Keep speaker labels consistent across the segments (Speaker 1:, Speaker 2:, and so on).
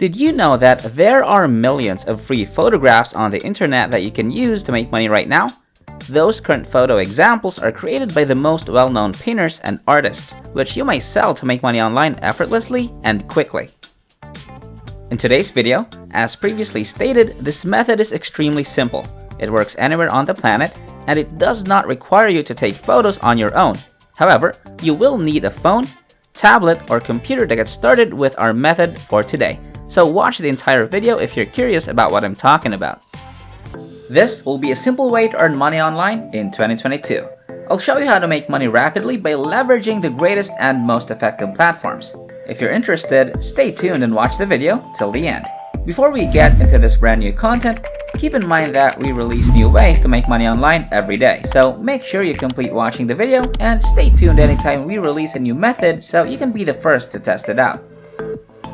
Speaker 1: Did you know that there are millions of free photographs on the internet that you can use to make money right now? Those current photo examples are created by the most well-known painters and artists, which you may sell to make money online effortlessly and quickly. In today's video, as previously stated, this method is extremely simple. It works anywhere on the planet, and it does not require you to take photos on your own. However, you will need a phone, tablet, or computer to get started with our method for today. So watch the entire video if you're curious about what I'm talking about. This will be a simple way to earn money online in 2022. I'll show you how to make money rapidly by leveraging the greatest and most effective platforms. If you're interested, stay tuned and watch the video till the end. Before we get into this brand new content, keep in mind that we release new ways to make money online every day, so make sure you complete watching the video and stay tuned anytime we release a new method so you can be the first to test it out.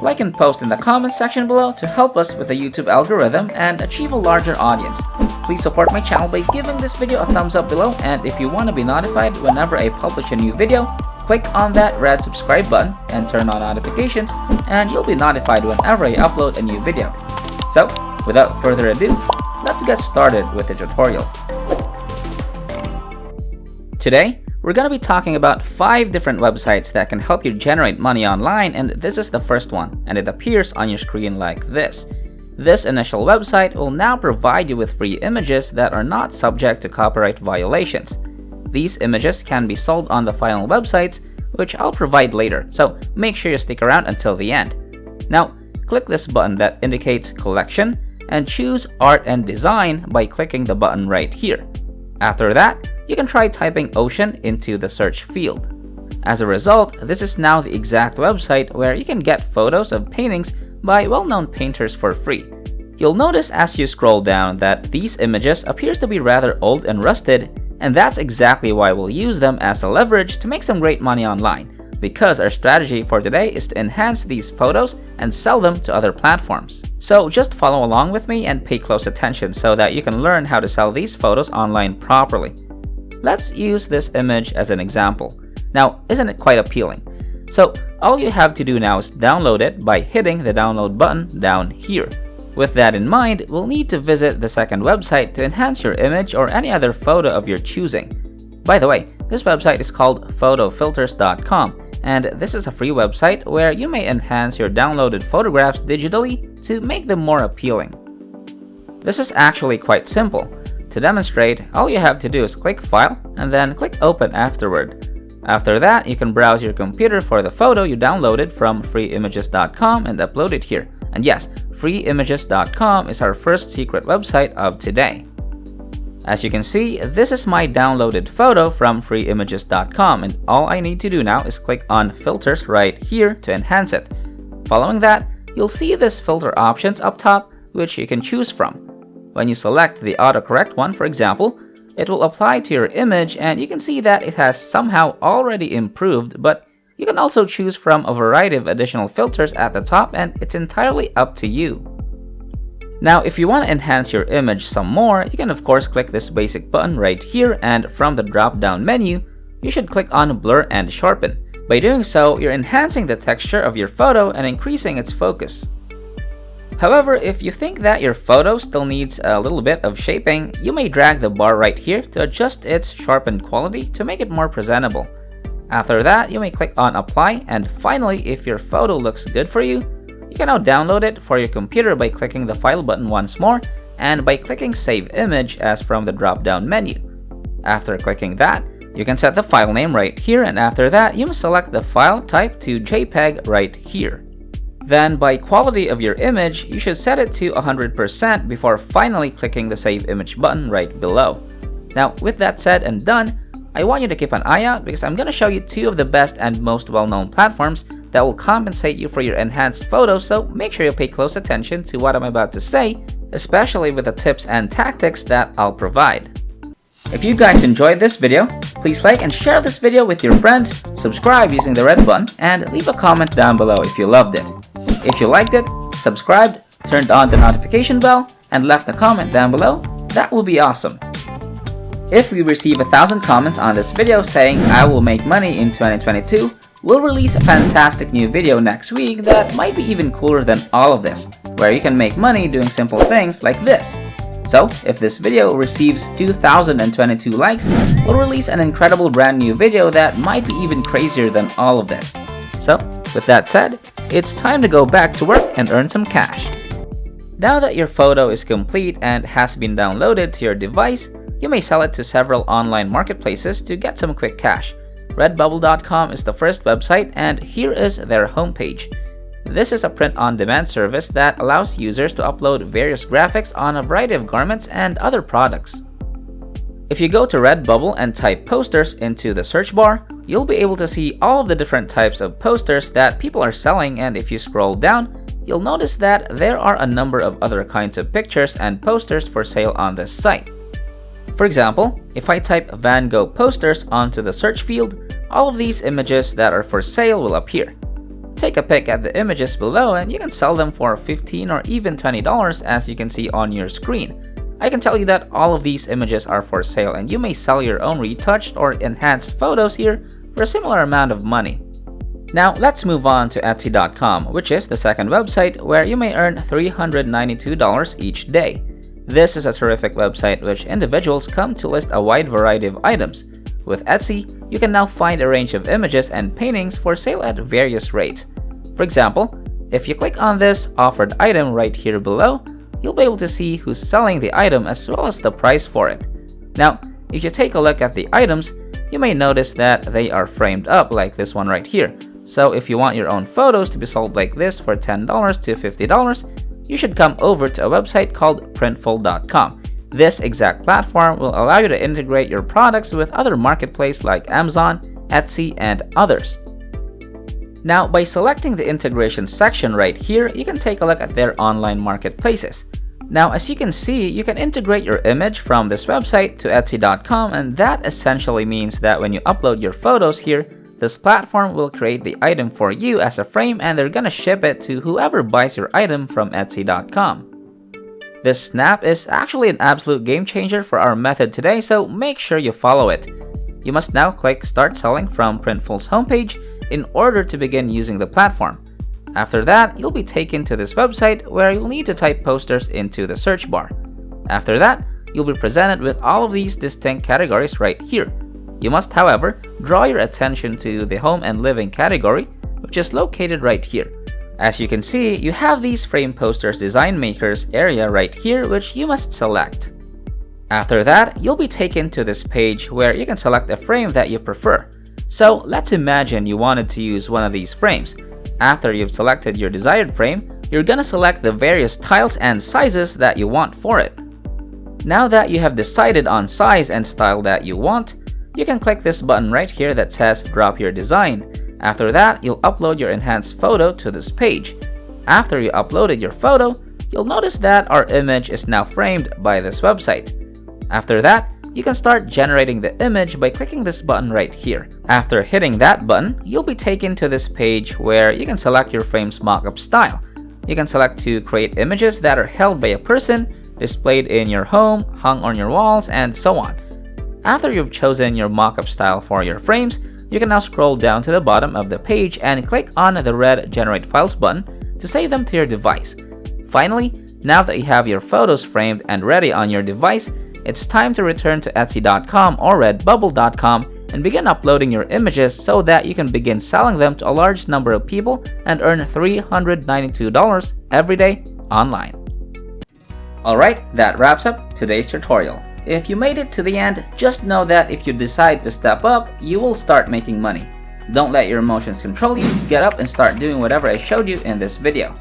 Speaker 1: Like and post in the comments section below to help us with the YouTube algorithm and achieve a larger audience. Please support my channel by giving this video a thumbs up below, and if you want to be notified whenever I publish a new video, click on that red subscribe button and turn on notifications, and you'll be notified whenever I upload a new video. So, without further ado, let's get started with the tutorial. Today, we're going to be talking about 5 different websites that can help you generate money online, and this is the first one, and it appears on your screen like this. This initial website will now provide you with free images that are not subject to copyright violations. These images can be sold on the final websites, which I'll provide later, so make sure you stick around until the end. Now, click this button that indicates Collection and choose Art and Design by clicking the button right here. After that, you can try typing ocean into the search field. As a result, this is now the exact website where you can get photos of paintings by well-known painters for free. You'll notice as you scroll down that these images appears to be rather old and rusted, and that's exactly why we'll use them as a leverage to make some great money online, because our strategy for today is to enhance these photos and sell them to other platforms. So just follow along with me and pay close attention so that you can learn how to sell these photos online properly. Let's use this image as an example. Now, isn't it quite appealing? So all you have to do now is download it by hitting the download button down here. With that in mind, we'll need to visit the second website to enhance your image or any other photo of your choosing. By the way, this website is called photofilters.com, and this is a free website where you may enhance your downloaded photographs digitally to make them more appealing. This is actually quite simple. To demonstrate, all you have to do is click File and then click Open afterward. After that, you can browse your computer for the photo you downloaded from freeimages.com and upload it here. And yes, freeimages.com is our first secret website of today. As you can see, this is my downloaded photo from freeimages.com, and all I need to do now is click on Filters right here to enhance it. Following that, you'll see this filter options up top, which you can choose from. When you select the autocorrect one, for example, it will apply to your image, and you can see that it has somehow already improved, but you can also choose from a variety of additional filters at the top, and it's entirely up to you. Now, if you want to enhance your image some more, you can of course click this basic button right here, and from the drop-down menu, you should click on Blur and Sharpen. By doing so, you're enhancing the texture of your photo and increasing its focus. However, if you think that your photo still needs a little bit of shaping, you may drag the bar right here to adjust its sharpened quality to make it more presentable. After that, you may click on Apply, and finally, if your photo looks good for you, you can now download it for your computer by clicking the File button once more and by clicking Save Image as from the drop-down menu. After clicking that, you can set the file name right here, and after that, you must select the file type to JPEG right here. Then, by quality of your image, you should set it to 100% before finally clicking the Save Image button right below. Now, with that said and done, I want you to keep an eye out because I'm going to show you 2 of the best and most well-known platforms that will compensate you for your enhanced photos, so make sure you pay close attention to what I'm about to say, especially with the tips and tactics that I'll provide. If you guys enjoyed this video, please like and share this video with your friends, subscribe using the red button, and leave a comment down below if you loved it. If you liked it, subscribed, turned on the notification bell, and left a comment down below, that will be awesome. If we receive 1,000 comments on this video saying I will make money in 2022, We'll release a fantastic new video next week that might be even cooler than all of this, where you can make money doing simple things like this. So, if this video receives 2,022 likes, we'll release an incredible brand new video that might be even crazier than all of this. So, with that said, it's time to go back to work and earn some cash. Now that your photo is complete and has been downloaded to your device, you may sell it to several online marketplaces to get some quick cash. Redbubble.com is the first website, and here is their homepage. This is a print-on-demand service that allows users to upload various graphics on a variety of garments and other products. If you go to Redbubble and type posters into the search bar, you'll be able to see all of the different types of posters that people are selling, and if you scroll down, you'll notice that there are a number of other kinds of pictures and posters for sale on this site. For example, if I type Van Gogh posters onto the search field, all of these images that are for sale will appear. Take a pic at the images below and you can sell them for $15 or even $20, as you can see on your screen. I can tell you that all of these images are for sale, and you may sell your own retouched or enhanced photos here for a similar amount of money. Now let's move on to Etsy.com, which is the second website where you may earn $392 each day. This is a terrific website which individuals come to list a wide variety of items. With Etsy, you can now find a range of images and paintings for sale at various rates. For example, if you click on this offered item right here below, you'll be able to see who's selling the item as well as the price for it. Now, if you take a look at the items, you may notice that they are framed up like this one right here. So if you want your own photos to be sold like this for $10 to $50, you should come over to a website called Printful.com. This exact platform will allow you to integrate your products with other marketplaces like Amazon, Etsy, and others. Now, by selecting the integration section right here, you can take a look at their online marketplaces. Now, as you can see, you can integrate your image from this website to Etsy.com, and that essentially means that when you upload your photos here, this platform will create the item for you as a frame, and they're gonna ship it to whoever buys your item from Etsy.com. This snap is actually an absolute game changer for our method today, so make sure you follow it. You must now click Start Selling from Printful's homepage in order to begin using the platform. After that, you'll be taken to this website where you'll need to type posters into the search bar. After that, you'll be presented with all of these distinct categories right here. You must, however, draw your attention to the home and living category, which is located right here. As you can see, you have these frame posters design makers area right here, which you must select. After that, you'll be taken to this page where you can select a frame that you prefer. So let's imagine you wanted to use one of these frames. After you've selected your desired frame, you're gonna select the various tiles and sizes that you want for it. Now that you have decided on size and style that you want, you can click this button right here that says Drop Your Design. After that, you'll upload your enhanced photo to this page. After you uploaded your photo, you'll notice that our image is now framed by this website. After that, you can start generating the image by clicking this button right here. After hitting that button, you'll be taken to this page where you can select your frame's mockup style. You can select to create images that are held by a person, displayed in your home, hung on your walls, and so on. After you've chosen your mockup style for your frames, you can now scroll down to the bottom of the page and click on the red Generate Files button to save them to your device. Finally, now that you have your photos framed and ready on your device, it's time to return to Etsy.com or Redbubble.com and begin uploading your images so that you can begin selling them to a large number of people and earn $392 every day online. Alright, that wraps up today's tutorial. If you made it to the end, just know that if you decide to step up, you will start making money. Don't let your emotions control you, get up and start doing whatever I showed you in this video.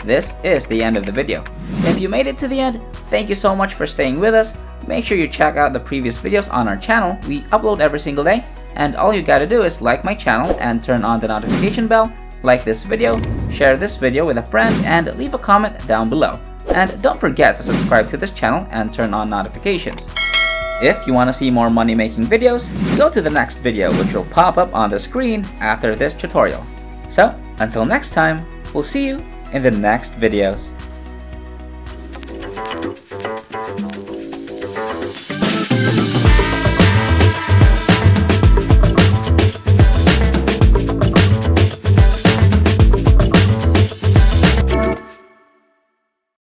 Speaker 1: This is the end of the video. If you made it to the end, thank you so much for staying with us. Make sure you check out the previous videos on our channel. We upload every single day, and all you gotta do is like my channel and turn on the notification bell, like this video, share this video with a friend, and leave a comment down below. And don't forget to subscribe to this channel and turn on notifications. If you want to see more money making videos, go to the next video, which will pop up on the screen after this tutorial. So, until next time, we'll see you in the next videos.